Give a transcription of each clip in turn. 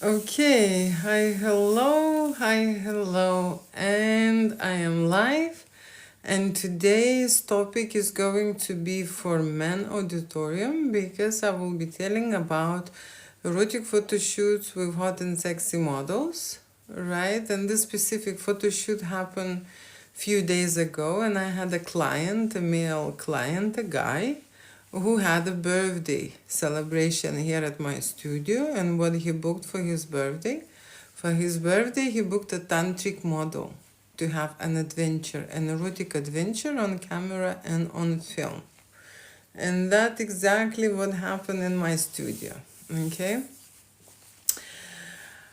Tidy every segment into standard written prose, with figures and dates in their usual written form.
Okay, hi, hello, and I am live. And today's topic is going to be for men auditorium because I will be telling about erotic photo shoots with hot and sexy models, right? And this specific photo shoot happened few days ago, and I had a client, a male client, a guy who had a birthday celebration here at my studio. And what he booked for his birthday? For his birthday, he booked a tantric model to have an adventure, an erotic adventure on camera and on film. And that's exactly what happened in my studio. Okay.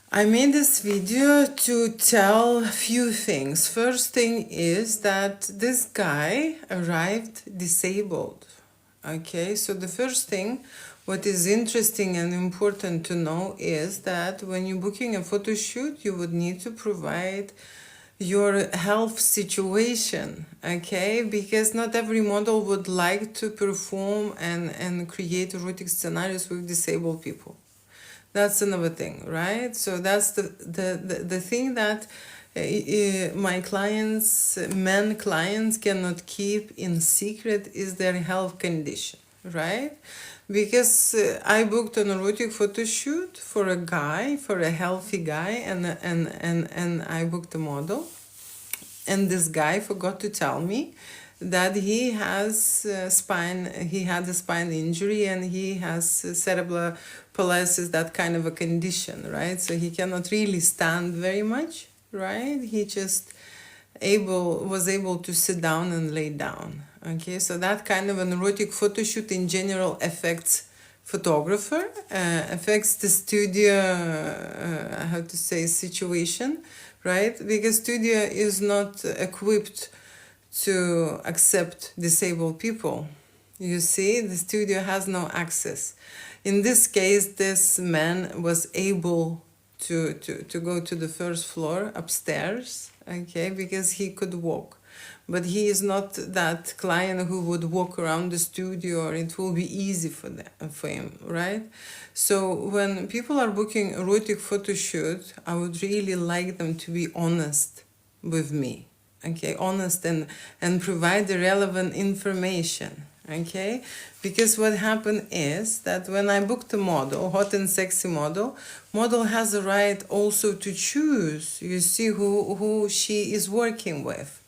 I made this video to tell a few things. First thing is that this guy arrived disabled. Okay, so the first thing, what is interesting and important to know is that when you're booking a photo shoot, you would need to provide your health situation, okay? Because not every model would like to perform and create erotic scenarios with disabled people. That's another thing, right? So that's the thing that my clients, men clients, cannot keep in secret is their health condition, right? Because I booked an erotic photo shoot for a guy, for a healthy guy, and I booked a model. And this guy forgot to tell me that he has he had a spine injury and he has cerebral paralysis, that kind of a condition, right? So he cannot really stand very much, right? He just was able to sit down and lay down. Okay, so that kind of an erotic photo shoot in general affects photographer, affects the studio, how to say, situation, right? Because studio is not equipped to accept disabled people. You see, the studio has no access. In this case, this man was able to go to the first floor upstairs, okay, because he could walk. But he is not that client who would walk around the studio, or it will be easy for him, right? So when people are booking erotic photo shoot, I would really like them to be honest with me, okay, honest and provide the relevant information, okay? Because what happened is that when I booked a model, hot and sexy model has a right also to choose, you see, who she is working with.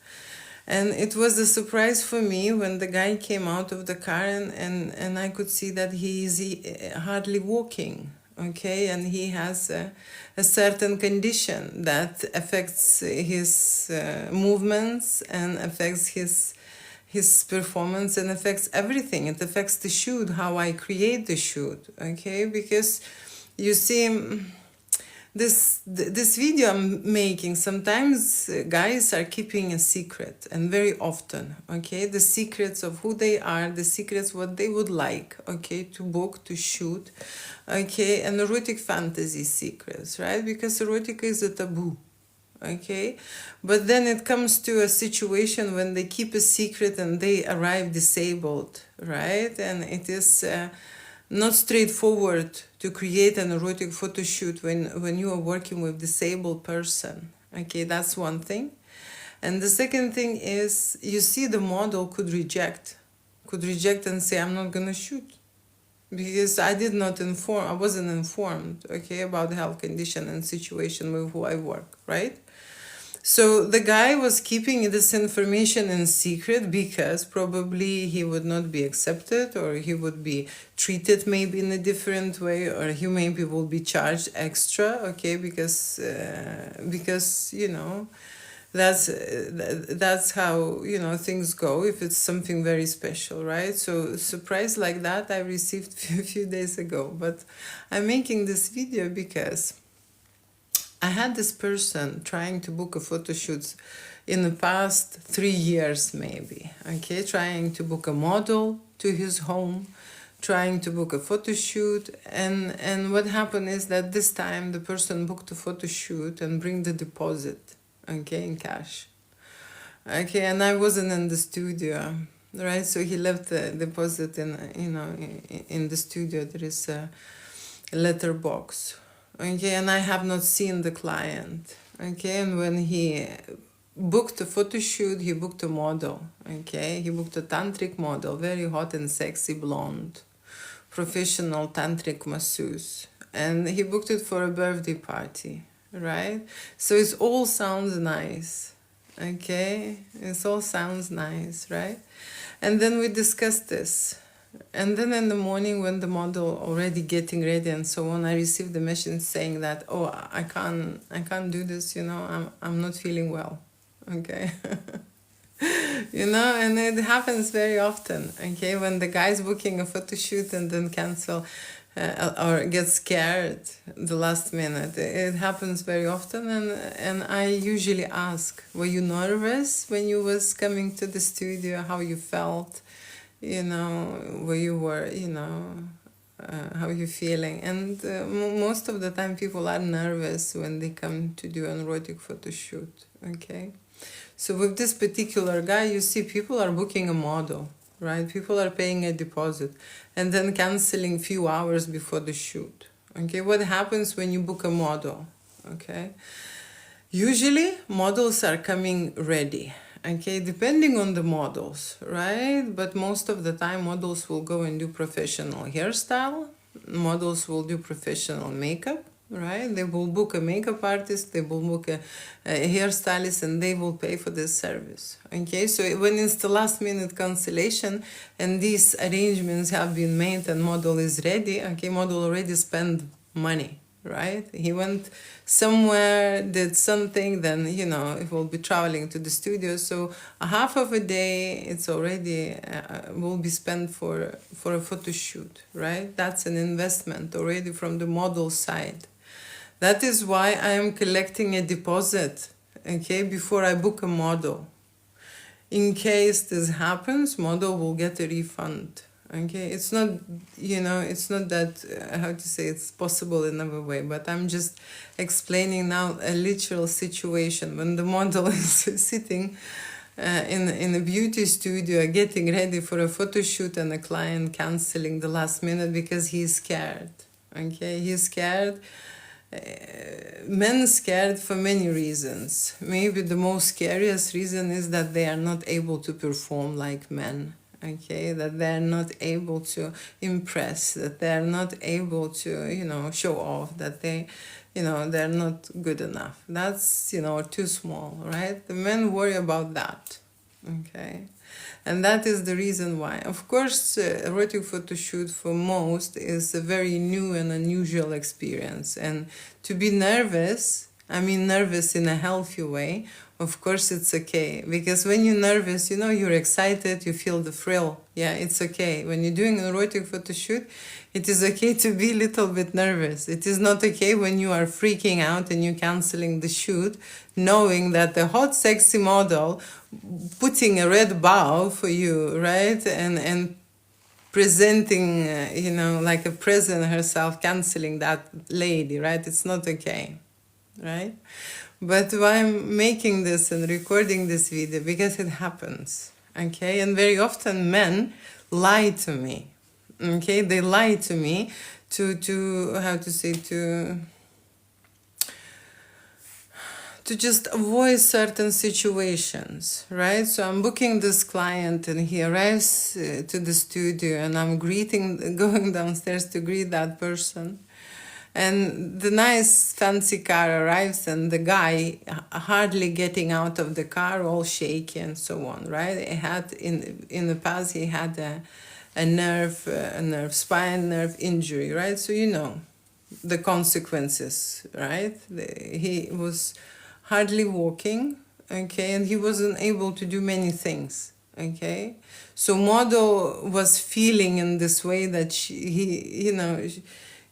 And it was a surprise for me when the guy came out of the car and I could see that he is hardly walking, okay? And he has a certain condition that affects his movements and affects his performance and affects everything. It affects the shoot, how I create the shoot, okay? Because you see, this video I'm making, sometimes guys are keeping a secret, and very often, okay, the secrets of who they are, the secrets what they would like, okay, to book, to shoot, okay, and erotic fantasy secrets, right? Because erotica is a taboo, okay? But then it comes to a situation when they keep a secret and they arrive disabled, right? And it is not straightforward to create an erotic photo shoot when you are working with disabled person, okay? That's one thing. And the second thing is, you see, the model could reject and say, I'm not gonna shoot because I wasn't informed, okay, about the health condition and situation with who I work, right? So the guy was keeping this information in secret because probably he would not be accepted, or he would be treated maybe in a different way, or he maybe will be charged extra, okay, because you know, that's how, you know, things go if it's something very special, right? So surprise like that I received a few days ago. But I'm making this video because I had this person trying to book a photo shoot in the past 3 years, maybe, okay, trying to book a model to his home, trying to book a photo shoot. And what happened is that this time the person booked a photo shoot and bring the deposit, okay, in cash. Okay, and I wasn't in the studio, right? So he left the deposit in, you know, in the studio. There is a letter box. Okay, and I have not seen the client. Okay, and when he booked a photo shoot, he booked a model. Okay, he booked a tantric model, very hot and sexy blonde, professional tantric masseuse, and he booked it for a birthday party, right? So it all sounds nice. Okay, it all sounds nice, right? And then we discussed this. And then in the morning, when the model already getting ready and so on, I received the message saying that, oh, I can't do this. I'm not feeling well. Okay. And it happens very often. Okay, when the guy's booking a photo shoot and then cancel, or get scared the last minute. It happens very often, and I usually ask, were you nervous when you was coming to the studio? How you felt? Where you were, how you feeling? And most of the time people are nervous when they come to do an erotic photo shoot. Okay, so with this particular guy, you see people are booking a model, right? People are paying a deposit and then canceling few hours before the shoot. Okay, what happens when you book a model? Okay, usually models are coming ready. Okay, depending on the models, right? But most of the time models will go and do professional hairstyle. Models will do professional makeup, right? They will book a makeup artist, they will book a hairstylist, and they will pay for this service. Okay, so when it's the last minute cancellation and these arrangements have been made and model is ready, okay, model already spent money, right? He went somewhere, did something, then it will be traveling to the studio. So a half of a day, it's already will be spent for a photo shoot, right? That's an investment already from the model side. That is why I am collecting a deposit, okay, before I book a model. In case this happens, model will get a refund. Okay, it's not, it's not that, how to say, it's possible in another way, but I'm just explaining now a literal situation when the model is sitting in a beauty studio getting ready for a photo shoot and a client canceling the last minute because he's scared. Okay, he's scared. Men scared for many reasons. Maybe the most scariest reason is that they are not able to perform like men. Okay, that they're not able to impress, that they're not able to, show off, that they're not good enough. That's, too small, right? The men worry about that. Okay. And that is the reason why. Of course, erotic photo shoot for most is a very new and unusual experience. And to be nervous, I mean nervous in a healthy way, of course it's okay. Because when you're nervous, you're excited, you feel the thrill. Yeah, it's okay. When you're doing an erotic photo shoot, it is okay to be a little bit nervous. It is not okay when you are freaking out and you're canceling the shoot, knowing that the hot, sexy model putting a red bow for you, right? And presenting, like a present herself, canceling that lady, right? It's not okay, right? But why I'm making this and recording this video, because it happens, okay? And very often men lie to me, okay? They lie to me to how to say, to just avoid certain situations, right? So I'm booking this client and he arrives to the studio and I'm going downstairs to greet that person. And the nice fancy car arrives and the guy hardly getting out of the car, all shaky and so on, right? He had in the past, he had a spine nerve injury, right? So the consequences, right? He was hardly walking, okay, and he wasn't able to do many things, okay. So model was feeling in this way that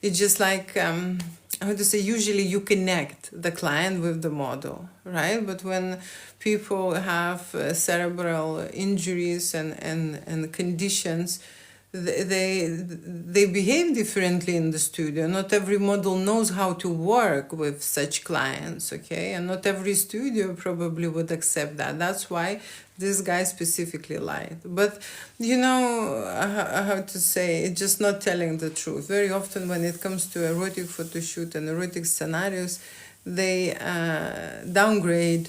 it's just like how to say, usually you connect the client with the model, right? But when people have cerebral injuries and conditions, they behave differently in the studio. Not every model knows how to work with such clients, okay? And not every studio probably would accept that. That's why this guy specifically lied. But you know, I have to say, it's just not telling the truth. Very often when it comes to erotic photo shoot and erotic scenarios, they downgrade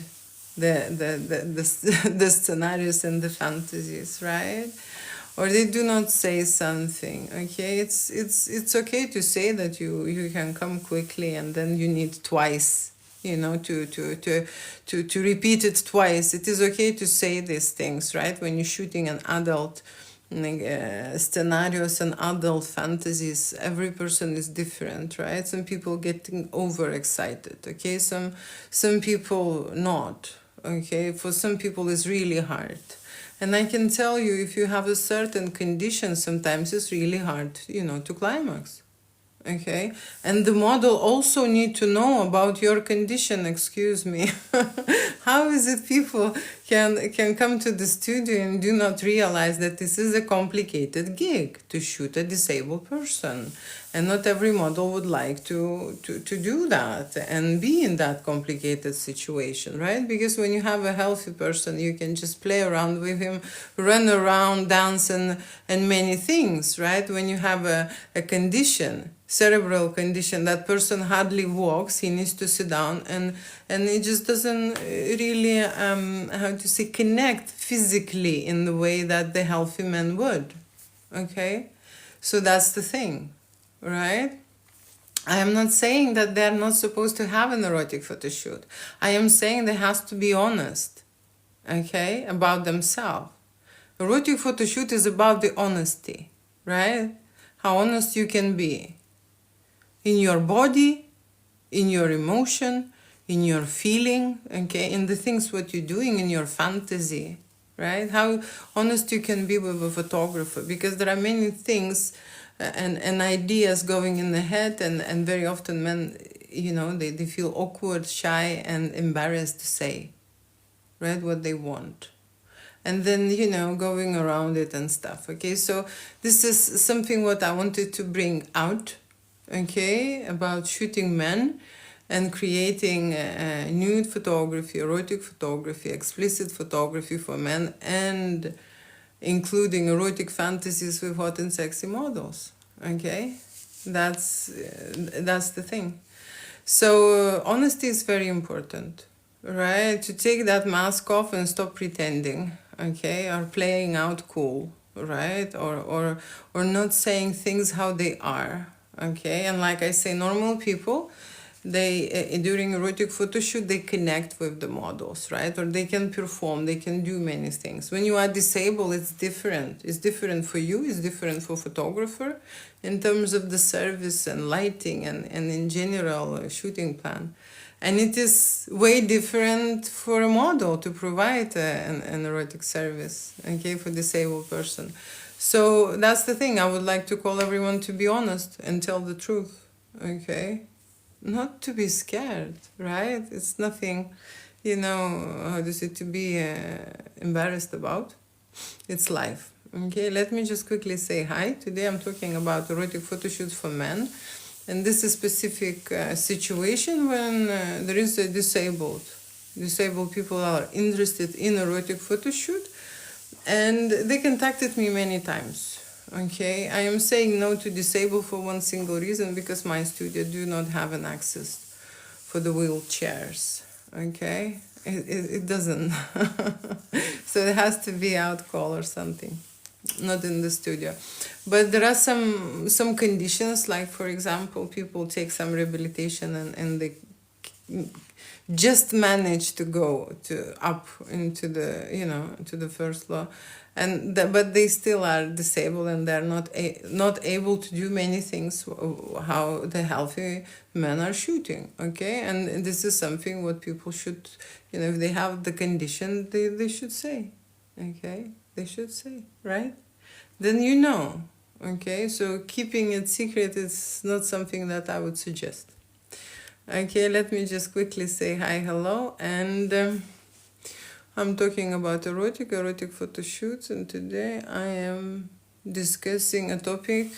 the scenarios and the fantasies, right? Or they do not say something. Okay, it's okay to say that you can come quickly and then you need twice, you know, to repeat it twice. It is okay to say these things, right? When you're shooting an adult scenarios and adult fantasies, every person is different, right? Some people getting overexcited, okay? Some people not, okay? For some people it's really hard. And I can tell you, if you have a certain condition, sometimes it's really hard, you know, to climax. Okay, and the model also need to know about your condition. Excuse me. How is it people can come to the studio and do not realize that this is a complicated gig to shoot a disabled person, and not every model would like to do that and be in that complicated situation, right? Because when you have a healthy person, you can just play around with him, run around, dance, and many things, right? When you have a condition, cerebral condition, that person hardly walks, he needs to sit down, and it just doesn't really how to say, connect physically in the way that the healthy man would. Okay, so that's the thing, right? I am not saying that they're not supposed to have an erotic photo shoot. I am saying they have to be honest, okay, about themselves. Erotic photo shoot is about the honesty, right? How honest you can be in your body, in your emotion, in your feeling, okay, in the things what you're doing, in your fantasy, right? How honest you can be with a photographer, because there are many things and ideas going in the head, and very often men, you know, they feel awkward, shy, and embarrassed to say, right, what they want. And then, you know, going around it and stuff, okay? So this is something what I wanted to bring out, okay, about shooting men and creating nude photography, erotic photography, explicit photography for men, and including erotic fantasies with hot and sexy models, okay? That's the thing. So honesty is very important, right? To take that mask off and stop pretending, okay, or playing out cool, right? Or not saying things how they are, okay? And like I say, normal people, they during erotic photo shoot, they connect with the models, right? Or they can perform, they can do many things. When you are disabled, it's different. It's different for you, it's different for photographer in terms of the service and lighting and in general shooting plan. And it is way different for a model to provide an erotic service, okay, for disabled person. So that's the thing. I would like to call everyone to be honest and tell the truth, okay? Not to be scared, right? It's nothing, you know, how to say, to be embarrassed about. It's life, okay? Let me just quickly say hi. Today I'm talking about erotic photo shoots for men. And this is a specific situation when there is a disabled people are interested in erotic photo shoot, and they contacted me many times. Okay, I am saying no to disabled for one single reason, because my studio do not have an access for the wheelchairs. Okay, it doesn't. So it has to be out call or something, not in the studio. But there are some conditions, like for example, people take some rehabilitation and they just manage to go up into the, you know, to the first floor, and but they still are disabled, and they're not able to do many things how the healthy men are shooting, okay? And this is something what people should, you know, if they have the condition, they should say, okay? They should say, right? Then you know, okay? So keeping it secret is not something that I would suggest. Okay, let me just quickly say hi, hello, and I'm talking about erotic photo shoots, and today I am discussing a topic,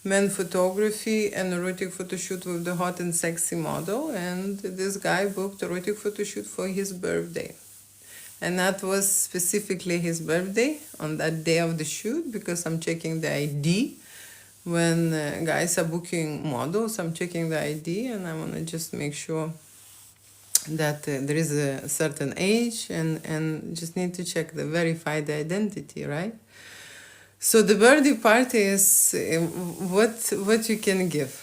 men photography and erotic photo shoot with the hot and sexy model. And this guy booked erotic photo shoot for his birthday. And that was specifically his birthday on that day of the shoot, because I'm checking the ID. When guys are booking models, I'm checking the ID and I want to just make sure that there is a certain age, and just need to check the verified identity, right? So the birthday party is what you can give.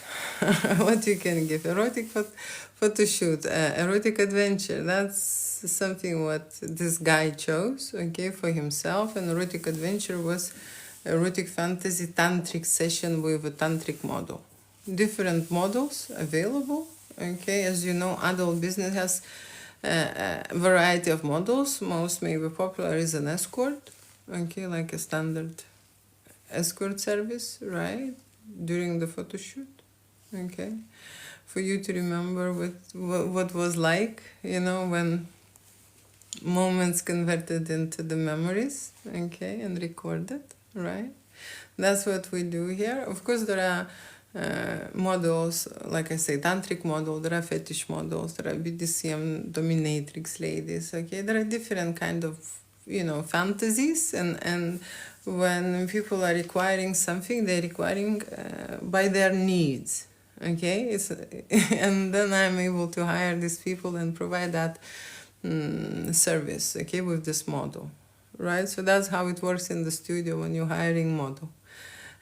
What you can give. Erotic photo shoot, erotic adventure. That's something what this guy chose, okay, for himself. And erotic adventure was erotic fantasy tantric session with a tantric model. Different models available, okay. As you know, adult business has a variety of models. Most maybe popular is an escort, okay, like a standard escort service, right, during the photo shoot, okay, for you to remember what was like, you know, when moments converted into the memories, okay, and recorded, right? That's what we do here. Of course, there are models, like I say, tantric model, there are fetish models, there are BDSM dominatrix ladies, okay? There are different kind of, you know, fantasies, and when people are requiring something, they're requiring by their needs, okay? And then I'm able to hire these people and provide that service, okay, with this model, right? So that's how it works in the studio when you're hiring model.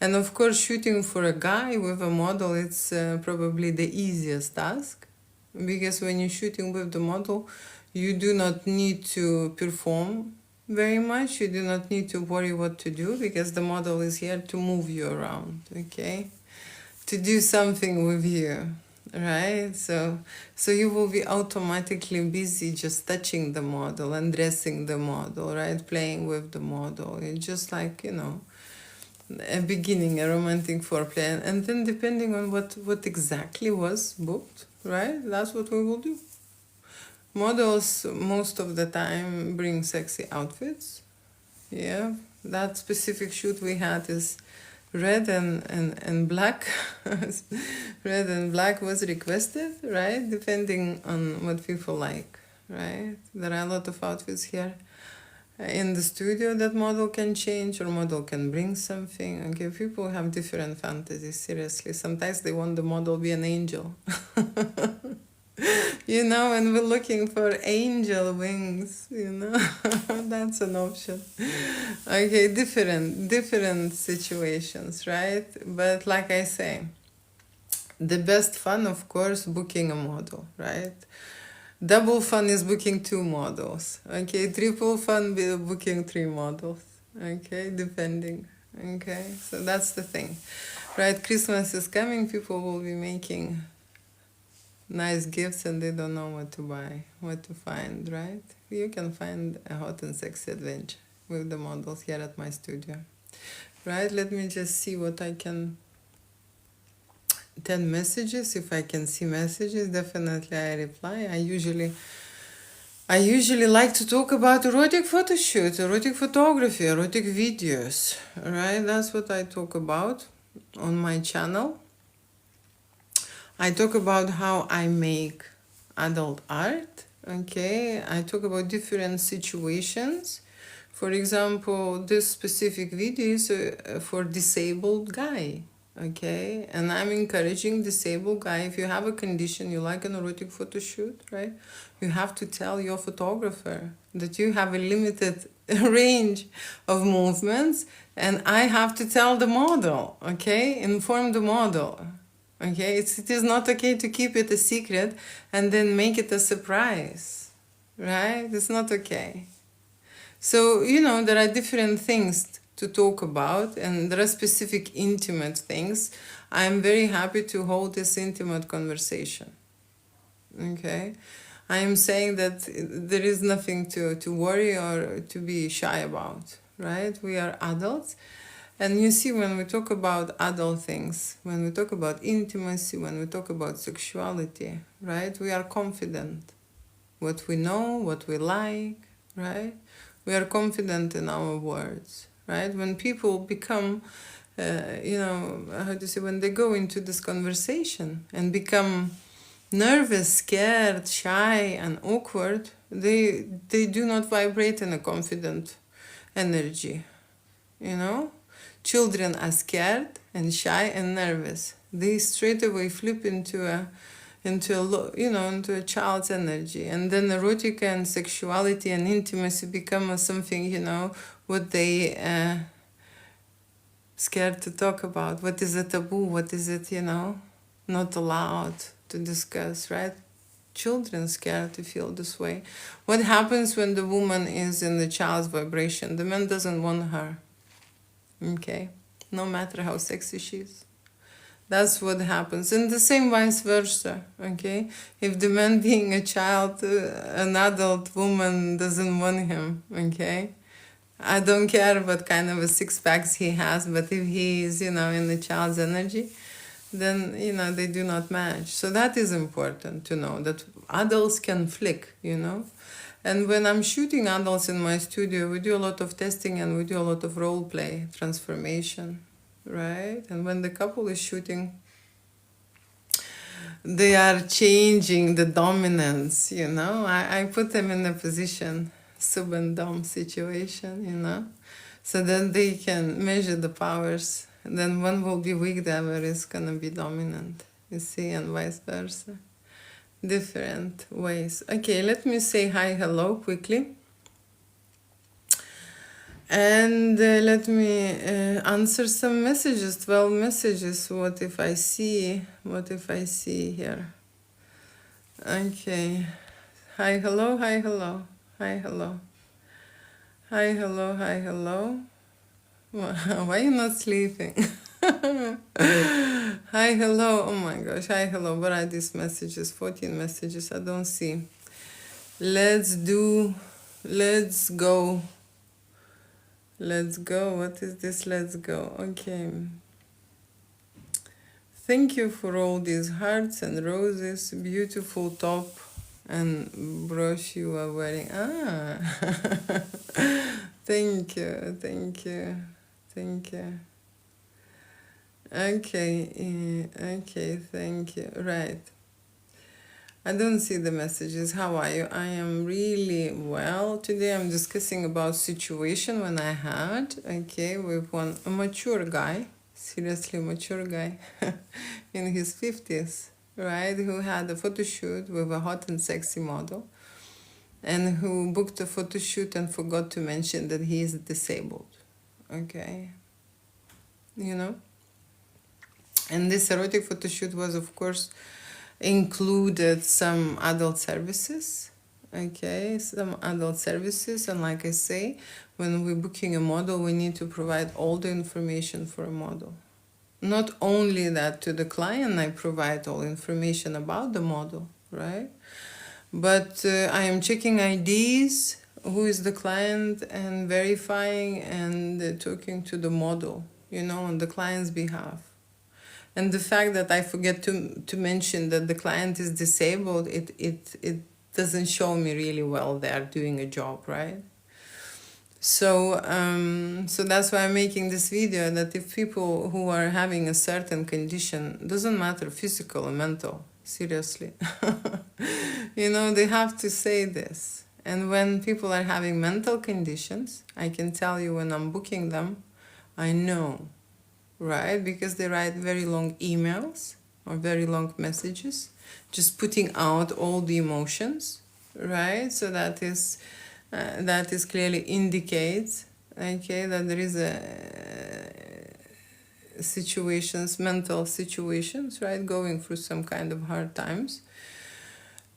And of course, shooting for a guy with a model, it's probably the easiest task, because when you're shooting with the model, you do not need to perform very much. You do not need to worry what to do, because the model is here to move you around, okay, to do something with you, right? So you will be automatically busy just touching the model, undressing the model, right, playing with the model. It's just like, you know, a beginning, a romantic foreplay, and then depending on what exactly was booked, right, that's what we will do. Models most of the time bring sexy outfits. Yeah, that specific shoot we had is red and black. Red and black was requested, right, depending on what people like, right? There are a lot of outfits here in the studio that model can change, or model can bring something. Okay, people have different fantasies, seriously. Sometimes they want the model be an angel. You know, and we're looking for angel wings, you know. That's an option. Okay, different situations, right? But like I say, the best fun, of course, booking a model, right? Double fun is booking 2 models, okay? Triple fun booking 3 models, okay? Depending, okay? So that's the thing, right? Christmas is coming, people will be making nice gifts and they don't know what to buy, what to find, right? You can find a hot and sexy adventure with the models here at my studio, right? Let me just see what I can... 10 messages. If I can see messages, definitely I reply. I usually like to talk about erotic photo shoots, erotic photography, erotic videos, right? That's what I talk about on my channel. I talk about how I make adult art, okay? I talk about different situations. For example, this specific video is for disabled guy, okay? And I'm encouraging disabled guy, if you have a condition, you like an erotic photo shoot, right? You have to tell your photographer that you have a limited range of movements, and I have to tell the model, okay? Inform the model. Okay, it is not okay to keep it a secret and then make it a surprise, right? It's not okay. So, you know, there are different things to talk about, and there are specific intimate things. I'm very happy to hold this intimate conversation, okay? I am saying that there is nothing to worry or to be shy about, right? We are adults. And you see, when we talk about adult things, when we talk about intimacy, when we talk about sexuality, right, we are confident what we know, what we like, right? We are confident in our words, right? When people become, how to say, when they go into this conversation and become nervous, scared, shy, and awkward, they do not vibrate in a confident energy, you know? Children are scared and shy and nervous. They straight away flip into a child's energy, and then erotica and sexuality and intimacy become something, what they scared to talk about. What is a taboo? What is it, not allowed to discuss, right? Children scared to feel this way. What happens when the woman is in the child's vibration? The man doesn't want her. Okay? No matter how sexy she is. That's what happens. And the same vice versa. Okay? If the man being a child, an adult woman doesn't want him. Okay? I don't care what kind of a six packs he has, but if he is, in the child's energy, then, they do not match. So that is important to know, that adults can flick, And when I'm shooting adults in my studio, we do a lot of testing and we do a lot of role play, transformation, right? And when the couple is shooting, they are changing the dominance, I put them in a position, sub and dom situation, so then they can measure the powers. And then one will be weak, the other is going to be dominant, you see, and vice versa. Different ways. Okay, let me say hi, hello quickly. And let me answer some messages, 12 messages. What if I see here? Okay. Hi, hello, hi, hello. Hi, hello. Hi, hello, hi, hello. Why are you not sleeping? Hi, hello. Oh my gosh. Hi, hello. What are these messages? 14 messages. I don't see. Let's go. Let's go. What is this? Let's go. Okay. Thank you for all these hearts and roses. Beautiful top and brush you are wearing. Thank you. Thank you. Thank you. Okay, thank you. Right. I don't see the messages. How are you? I am really well. Today I'm discussing about situation when I had, with a mature guy, seriously mature guy, in his 50s, right, who had a photo shoot with a hot and sexy model, and who booked a photo shoot and forgot to mention that he is disabled, okay, And this erotic photo shoot was, of course, included some adult services, some adult services. And like I say, when we're booking a model, we need to provide all the information for a model. Not only that, to the client, I provide all information about the model, right? But I am checking IDs, who is the client, and verifying and talking to the model, on the client's behalf. And the fact that I forget to mention that the client is disabled, it doesn't show me really well they are doing a job, right? So that's why I'm making this video, that if people who are having a certain condition, doesn't matter, physical or mental, seriously, they have to say this. And when people are having mental conditions, I can tell you when I'm booking them, I know, right? Because they write very long emails or very long messages, just putting out all the emotions, right? So that is clearly indicates, that there is mental situations, right? Going through some kind of hard times.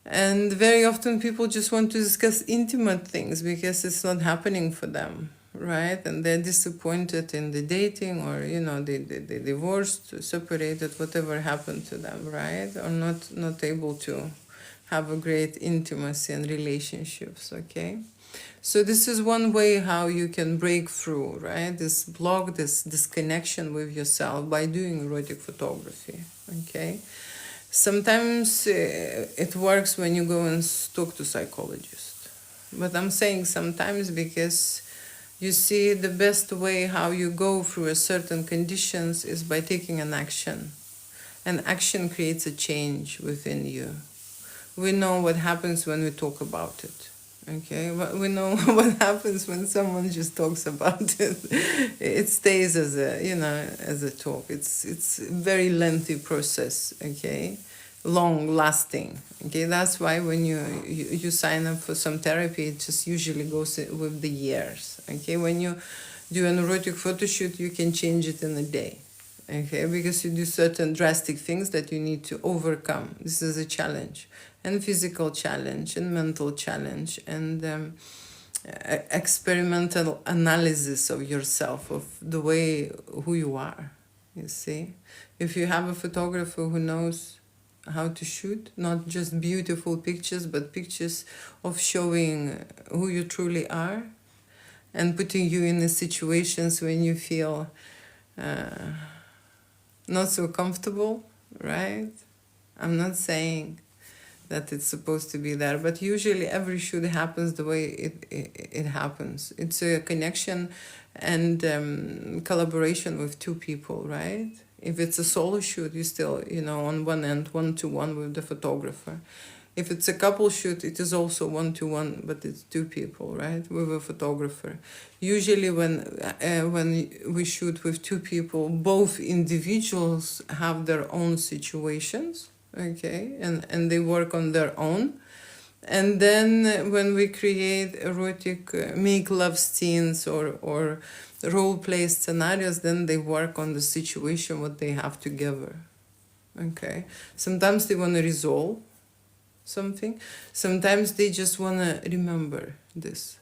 And very often people just want to discuss intimate things because it's not happening for them, right? And they're disappointed in the dating, or they divorced, separated, whatever happened to them, right? Or not able to have a great intimacy and relationships, okay? So this is one way how you can break through, right? This block, this disconnection with yourself by doing erotic photography, okay? Sometimes it works when you go and talk to psychologist. But I'm saying sometimes because You see, the best way how you go through a certain conditions is by taking an action. And action creates a change within you. We know what happens when we talk about it. Okay, but we know what happens when someone just talks about it. It stays as a, as a talk. It's a very lengthy process. Okay, long lasting. Okay, that's why when you sign up for some therapy, it just usually goes with the years. Okay, when you do an erotic photo shoot, you can change it in a day. Okay, because you do certain drastic things that you need to overcome. This is a challenge, and physical challenge, and mental challenge, and experimental analysis of yourself, of the way who you are. You see, if you have a photographer who knows how to shoot, not just beautiful pictures, but pictures of showing who you truly are, and putting you in the situations when you feel not so comfortable, right? I'm not saying that it's supposed to be there, but usually every shoot happens the way it happens. It's a connection and collaboration with two people, right? If it's a solo shoot, you still, on one end, 1-to-1 with the photographer. If it's a couple shoot, it is also 1-to-1, but it's two people, right, with a photographer. Usually when we shoot with two people, both individuals have their own situations, okay, and they work on their own. And then when we create erotic make love scenes or role play scenarios, then they work on the situation what they have together, okay. Sometimes they want to resolve something. Sometimes they just want to remember this.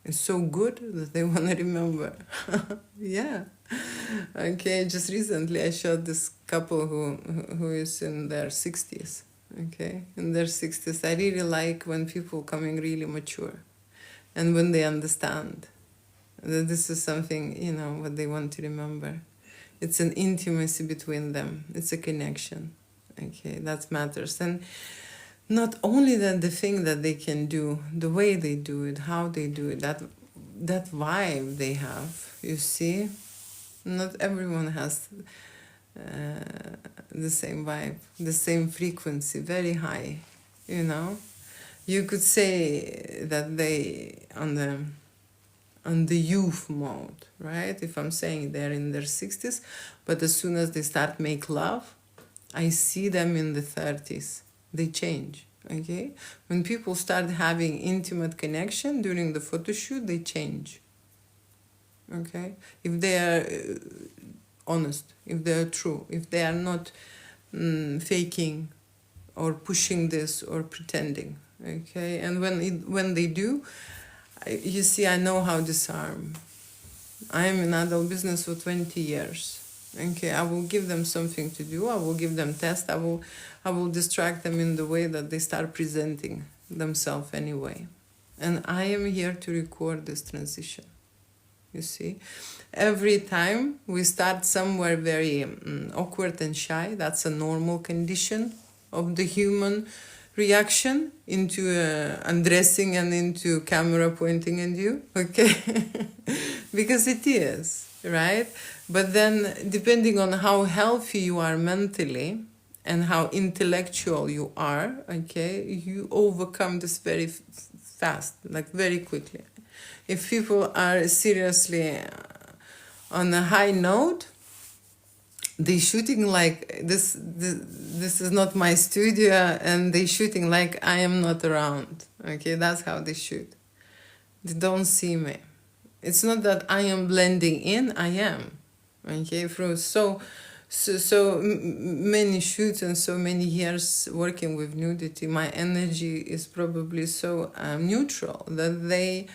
It's so good that they want to remember. Yeah. Okay, just recently I shot this couple who is in their 60s. Okay, in their 60s. I really like when people coming really mature and when they understand that this is something, what they want to remember. It's an intimacy between them. It's a connection. Okay, that matters. And not only that, the thing that they can do, the way they do it, how they do it, that vibe they have, you see. Not everyone has the same vibe, the same frequency, very high, You could say that they on the youth mode, right? If I'm saying they're in their 60s, but as soon as they start make love, I see them in the 30s. They change, okay? When people start having intimate connection during the photo shoot, they change, okay? If they are honest, if they are true, if they are not faking or pushing this or pretending, okay? And when they do, you see, I know how to disarm. I am in adult business for 20 years. Okay, I will give them something to do. I will give them tests. I will distract them in the way that they start presenting themselves anyway. And I am here to record this transition. You see, every time we start somewhere very awkward and shy, that's a normal condition of the human reaction into undressing and into camera pointing at you, okay? Because it is, right? But then depending on how healthy you are mentally and how intellectual you are, okay, you overcome this very fast, like very quickly. If people are seriously on a high note, they shooting like this is not my studio, and they shooting like I am not around. Okay, that's how they shoot. They don't see me. It's not that I am blending in, I am. Okay, through so many shoots and so many years working with nudity, my energy is probably so neutral that they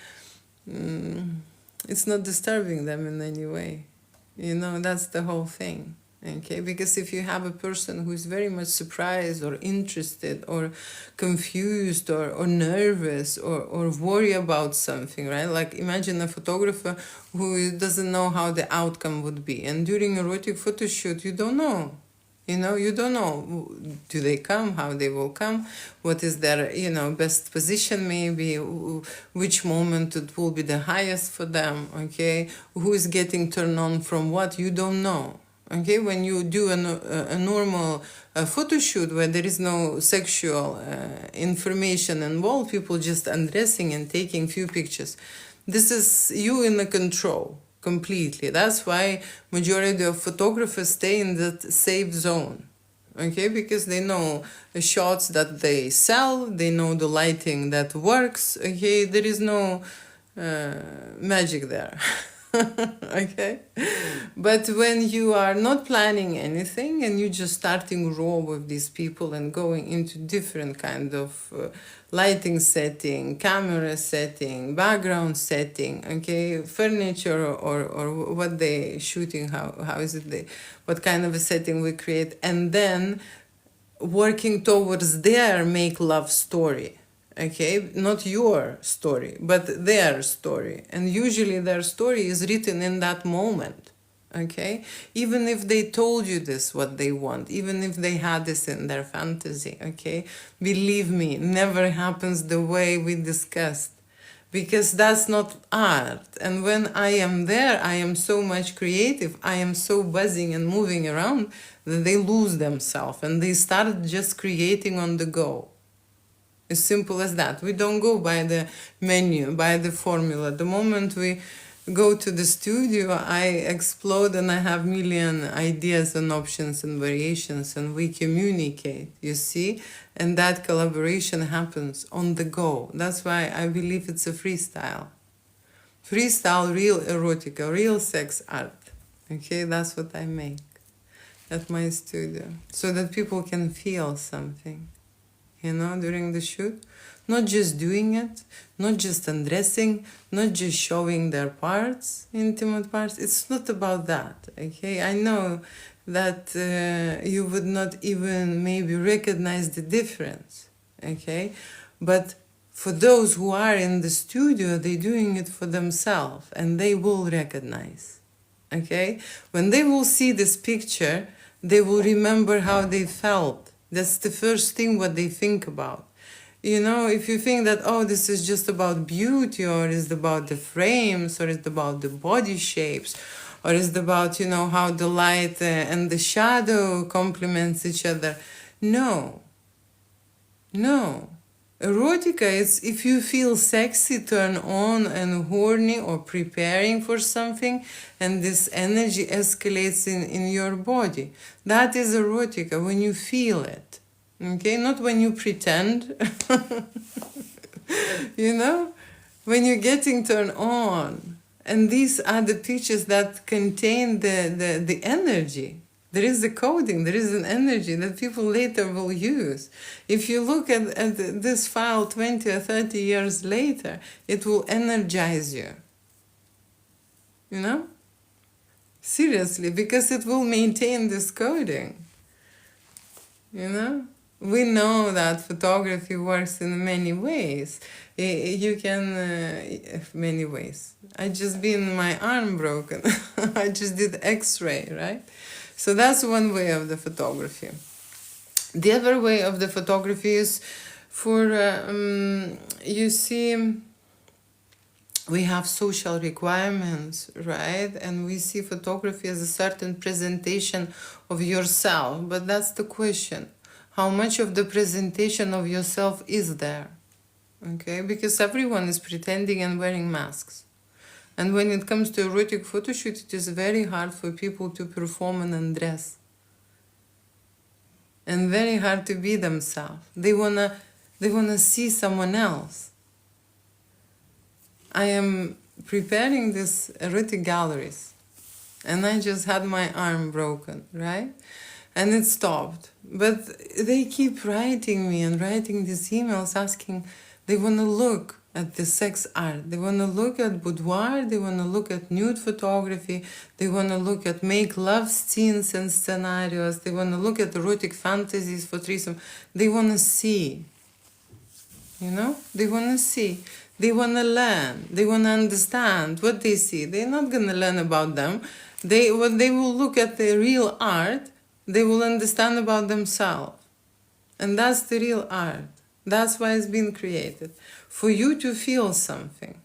it's not disturbing them in any way. That's the whole thing. Okay, because if you have a person who is very much surprised or interested or confused or nervous or worry about something, right? Like imagine a photographer who doesn't know how the outcome would be. And during a erotic photo shoot, you don't know. You know, you don't know, do they come, how they will come, what is their, you know, best position maybe, which moment it will be the highest for them, okay? Who is getting turned on from what, you don't know. Okay, when you do a normal photo shoot where there is no sexual information involved, people just undressing and taking few pictures. This is you in the control completely. That's why majority of photographers stay in that safe zone. Okay, because they know the shots that they sell, they know the lighting that works. Okay, there is no magic there. Okay, but when you are not planning anything and you just starting raw with these people and going into different kind of lighting setting, camera setting, background setting, okay, furniture or what they shooting, how is it they, what kind of a setting we create, and then working towards their make love story. Okay, not your story, but their story. And usually their story is written in that moment. Okay, even if they told you this, what they want, even if they had this in their fantasy, okay, believe me, never happens the way we discussed, because that's not art. And when I am there, I am so much creative, I am so buzzing and moving around that they lose themselves and they start just creating on the go. As simple as that. We don't go by the menu, by the formula. The moment we go to the studio, I explode and I have million ideas and options and variations, and we communicate, you see? And that collaboration happens on the go. That's why I believe it's a freestyle. Freestyle, real erotica, real sex art. Okay, that's what I make at my studio. So that people can feel something, you know, during the shoot. Not just doing it, not just undressing, not just showing their parts, intimate parts. It's not about that, okay? I know that you would not even maybe recognize the difference, okay? But for those who are in the studio, they're doing it for themselves and they will recognize, okay? When they will see this picture, they will remember how they felt. That's the first thing what they think about. You know, if you think that, oh, this is just about beauty, or is about the frames, or is about the body shapes, or is about, you know, how the light and the shadow complements each other. No. No. Erotica is if you feel sexy, turn on and horny or preparing for something, and this energy escalates in your body. That is erotica, when you feel it. Okay, not when you pretend. You know, when you're getting turned on. And these are the pictures that contain the energy. There is a coding, there is an energy that people later will use. If you look at this file 20 or 30 years later, it will energize you. You know? Seriously, because it will maintain this coding. You know? We know that photography works in many ways. You can, many ways. I just been my arm broken. I just did X-ray, right? So that's one way of the photography. The other way of the photography is for, you see, we have social requirements, right? And we see photography as a certain presentation of yourself. But that's the question. How much of the presentation of yourself is there? Okay, because everyone is pretending and wearing masks. And when it comes to erotic photo shoot, it is very hard for people to perform and undress. And very hard to be themselves. They wanna see someone else. I am preparing this erotic galleries, and I just had my arm broken, right? And it stopped. But they keep writing me and writing these emails asking, they want to look at the sex art. They want to look at boudoir. They want to look at nude photography. They want to look at make love scenes and scenarios. They want to look at erotic fantasies for threesome. They want to see. You know? They want to see. They want to learn. They want to understand what they see. They're not going to learn about them. They will look at the real art they will understand about themselves. And that's the real art. That's why it's been created. For you to feel something.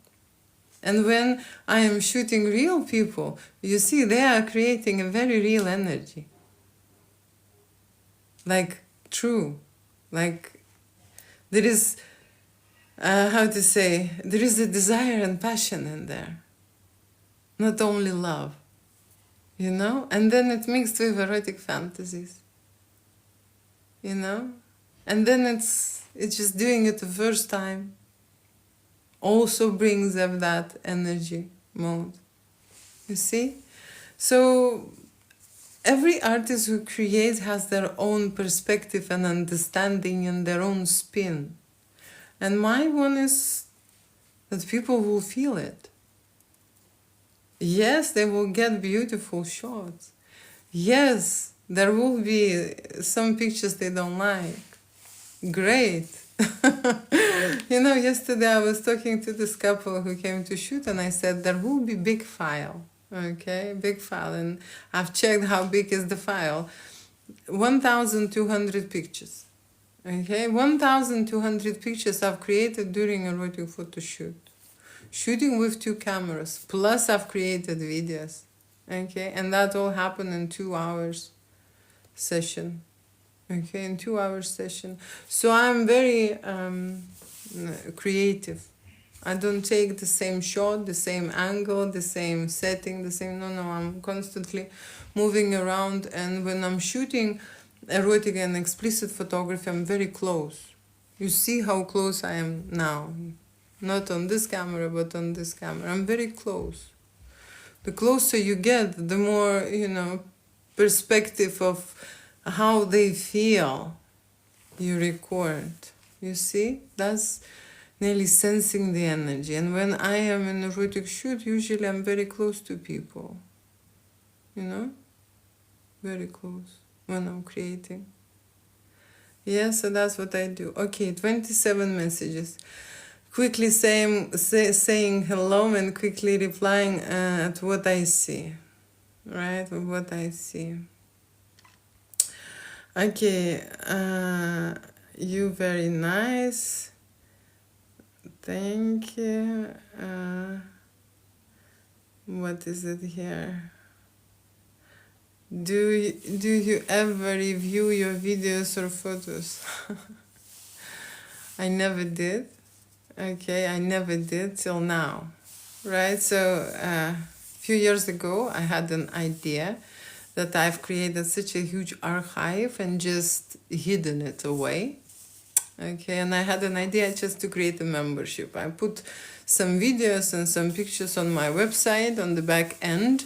And when I am shooting real people, you see, they are creating a very real energy. Like, true. Like, there is, how to say, there is a desire and passion in there. Not only love. You know? And then it mixed with erotic fantasies. You know? And then it's just doing it the first time. Also brings up that energy mode. You see? So every artist who creates has their own perspective and understanding and their own spin. And my one is that people will feel it. Yes, they will get beautiful shots. Yes, there will be some pictures they don't like. Great. You know, yesterday I was talking to this couple who came to shoot, and I said there will be big file. Okay, big file. And I've checked how big is the file. 1,200 pictures. Okay, 1,200 pictures I've created during a erotic photo shoot. Shooting with 2 cameras. Plus I've created videos. Okay, and that all happened in 2 hours session. Okay, in 2 hours session. So I'm very creative. I don't take the same shot, the same angle, the same setting, the same, no, I'm constantly moving around. And when I'm shooting erotic and explicit photography, I'm very close. You see how close I am now. Not on this camera, but on this camera. I'm very close. The closer you get, the more, you know, perspective of how they feel you record. You see? That's nearly sensing the energy. And when I am in a erotic shoot, usually I'm very close to people. You know? Very close when I'm creating. Yeah, so that's what I do. Okay, 27 messages. Quickly saying hello and quickly replying at what I see. Right? What I see. Okay, you very nice. Thank you. What is it here? Do you ever review your videos or photos? I never did. Okay, I never did till now. Right, so a few years ago I had an idea that I've created such a huge archive and just hidden it away. Okay, and I had an idea just to create a membership. I put some videos and some pictures on my website on the back end,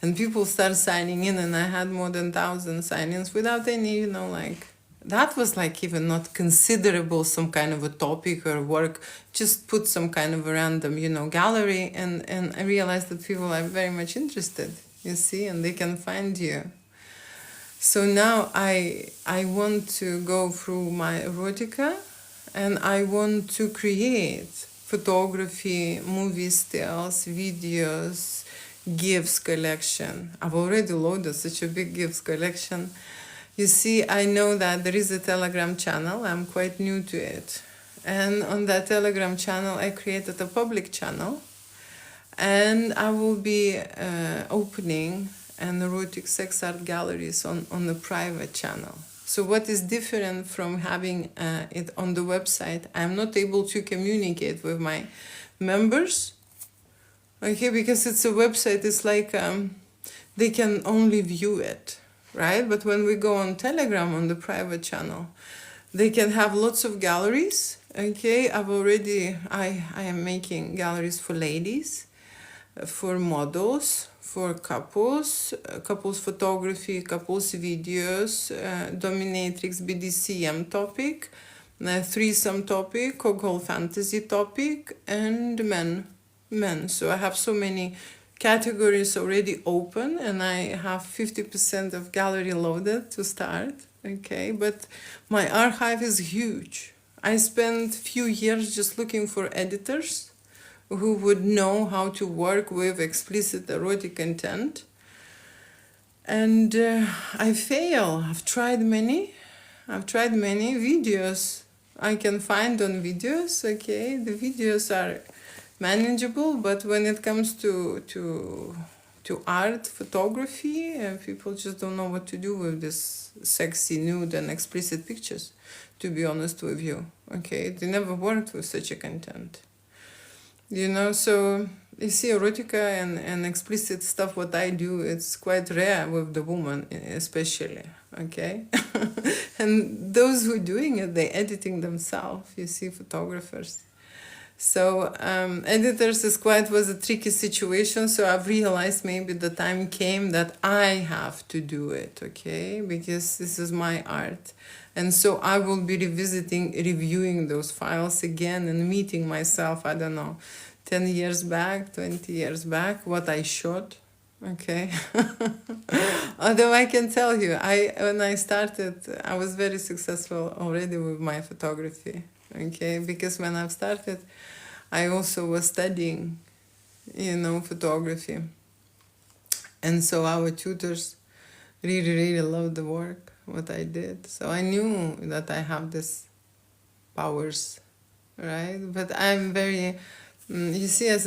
and people start signing in, and I had more than 1,000 sign-ins without any, you know, like, that was like even not considerable some kind of a topic or work. Just put some kind of a random, you know, gallery, and I realized that people are very much interested, you see, and they can find you. So now I want to go through my erotica, and I want to create photography, movie stills, videos, gifts collection. I've already loaded such a big gifts collection. You see, I know that there is a Telegram channel. I'm quite new to it. And on that Telegram channel, I created a public channel. And I will be opening an erotic sex art galleries on the private channel. So what is different from having it on the website, I'm not able to communicate with my members. Okay, because it's a website, it's like they can only view it, right? But when we go on Telegram on the private channel, they can have lots of galleries. Okay, I am making galleries for ladies, for models, for couples, couples photography, couples videos, dominatrix BDSM topic, threesome topic, cuckold fantasy topic, and men. So I have so many categories already open, and I have 50% of gallery loaded to start. Okay, but my archive is huge. I spent few years just looking for editors who would know how to work with explicit erotic content. And I fail. I've tried many videos. I can find on videos. Okay, the videos are manageable, but when it comes to art photography, people just don't know what to do with this sexy nude and explicit pictures, to be honest with you. Okay, they never worked with such a content, so you see erotica and explicit stuff. What I do, it's quite rare with the woman especially. Okay. And those who doing it, they editing themselves, you see, photographers. So editors was a tricky situation. So I've realized maybe the time came that I have to do it, okay? Because this is my art. And so I will be reviewing those files again and meeting myself, I don't know, 10 years back, 20 years back, what I shot, okay? Although I can tell you, when I started, I was very successful already with my photography, okay? Because when I've started, I also was studying, photography. And so our tutors really, really loved the work, what I did. So I knew that I have this powers, right? But I'm very, you see, as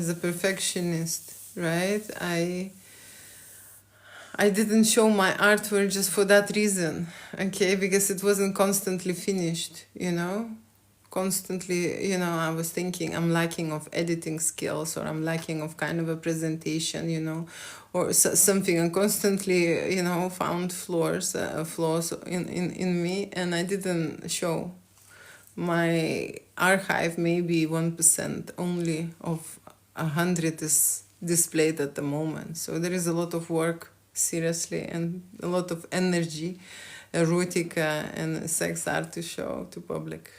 a perfectionist, right? I didn't show my artwork just for that reason, okay? Because it wasn't constantly finished, constantly, I was thinking I'm lacking of editing skills, or I'm lacking of kind of a presentation, or something, and constantly, found flaws in me, and I didn't show my archive. Maybe 1% only of 100 is displayed at the moment. So there is a lot of work, seriously, and a lot of energy, erotica and sex art to show to public.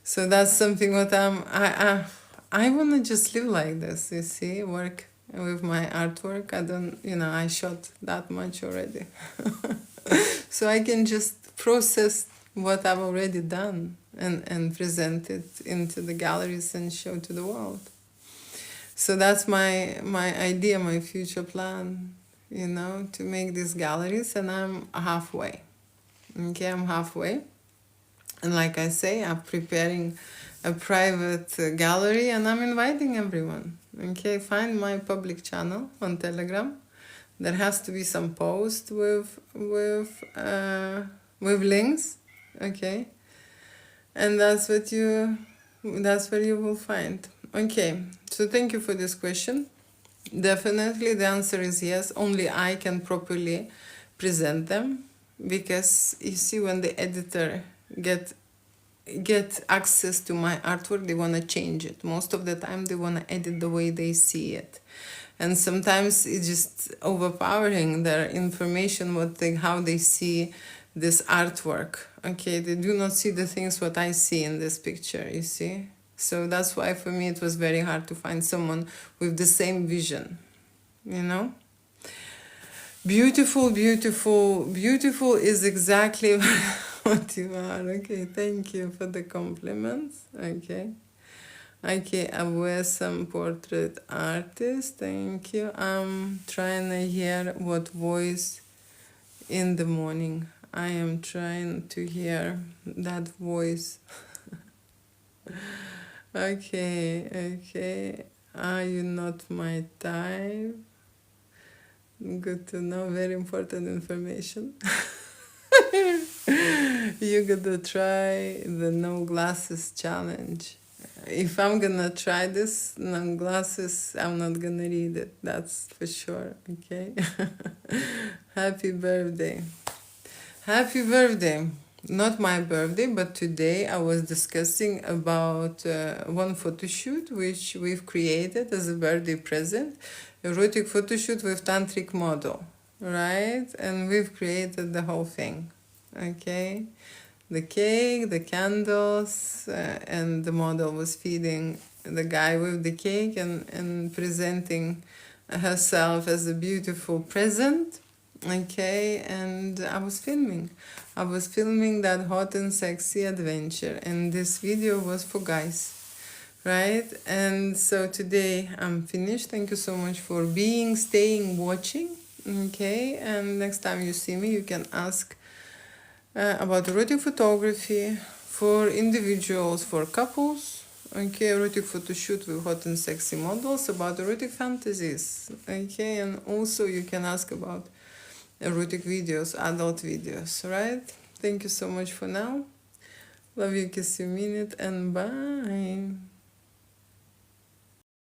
So that's something what I want to just live like this, you see, work with my artwork. I don't, I shot that much already. So I can just process what I've already done and present it into the galleries and show to the world. So that's my idea, my future plan, to make these galleries, and I'm halfway. Okay, I'm halfway. And like I say, I'm preparing a private gallery, and I'm inviting everyone. Okay, find my public channel on Telegram. There has to be some post with links. Okay, and that's where you will find. Okay, so thank you for this question. Definitely, the answer is yes. Only I can properly present them, because you see, when the editor get access to my artwork, they want to change it. Most of the time they want to edit the way they see it, and sometimes it's just overpowering their information, how they see this artwork. Okay, they do not see the things what I see in this picture, you see. So that's why for me it was very hard to find someone with the same vision, Beautiful, beautiful, beautiful is exactly what you are. Okay, thank you for the compliments. Okay, I was some portrait artist. Thank you. I'm trying to hear what voice in the morning. I am trying to hear that voice. Okay. Are you not my type? Good to know, very important information. You gotta try the no glasses challenge. If I'm gonna try this, no glasses, I'm not gonna read it, that's for sure, okay? Happy birthday. Happy birthday. Not my birthday, but today I was discussing about one photo shoot which we've created as a birthday present. Erotic photo shoot with tantric model, right? And we've created the whole thing, okay? The cake, the candles, and the model was feeding the guy with the cake and presenting herself as a beautiful present, okay? And I was filming that hot and sexy adventure, and this video was for guys, right? And so today I'm finished. Thank you so much for staying, watching, Okay, and next time you see me, you can ask about erotic photography for individuals, for couples. Okay, erotic photo shoot with hot and sexy models, about erotic fantasies. Okay, and also you can ask about erotic videos, adult videos, right? Thank you so much for now. Love you, kiss you, mean it, and bye.